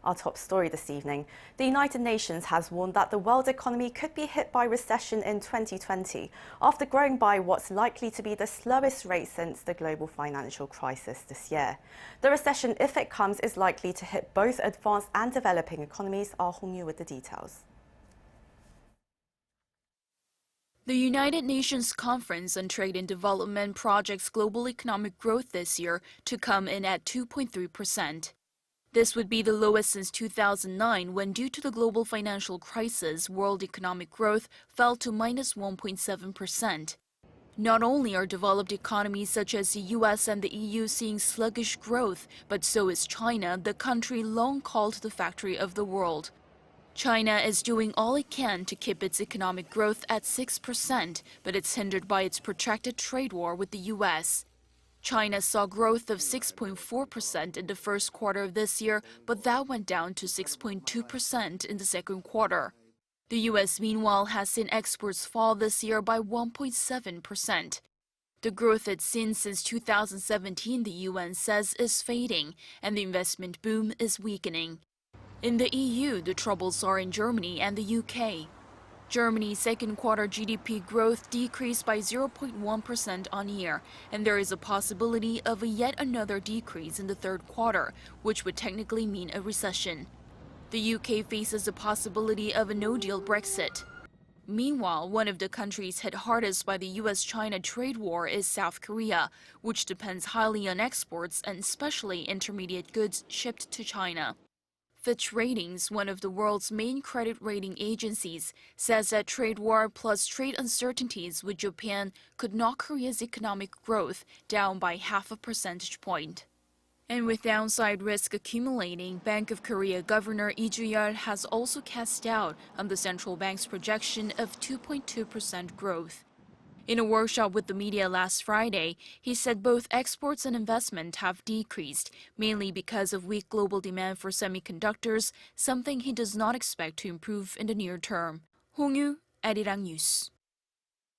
Our top story this evening. The United Nations has warned that the world economy could be hit by recession in 2020 after growing by what's likely to be the slowest rate since the global financial crisis this year. The recession, if it comes, is likely to hit both advanced and developing economies. Our Hong-Yu with the details. The United Nations Conference on Trade and Development projects global economic growth this year to come in at 2.3%. This would be the lowest since 2009 when, due to the global financial crisis, world economic growth fell to minus 1.7%. Not only are developed economies such as the US and the EU seeing sluggish growth, but so is China, the country long called the factory of the world. China is doing all it can to keep its economic growth at 6%, but it's hindered by its protracted trade war with the US. China saw growth of 6.4% in the first quarter of this year, but that went down to 6.2% in the second quarter. The US, meanwhile, has seen exports fall this year by 1.7%. The growth it's seen since 2017, the UN says, is fading, and the investment boom is weakening. In the EU, the troubles are in Germany and the UK. Germany's second quarter GDP growth decreased by 0.1% on year, and there is a possibility of yet another decrease in the third quarter, which would technically mean a recession. The UK faces the possibility of a no-deal Brexit. Meanwhile, one of the countries hit hardest by the US-China trade war is South Korea, which depends highly on exports and especially intermediate goods shipped to China. Fitch Ratings, one of the world's main credit rating agencies, says that trade war plus trade uncertainties with Japan could knock Korea's economic growth down by 0.5 percentage point. And with downside risk accumulating, Bank of Korea Governor Lee Ju-yeol has also cast doubt on the central bank's projection of 2.2% growth. In a workshop with the media last Friday, he said both exports and investment have decreased, mainly because of weak global demand for semiconductors, something he does not expect to improve in the near term. Hong-Yu, Arirang News.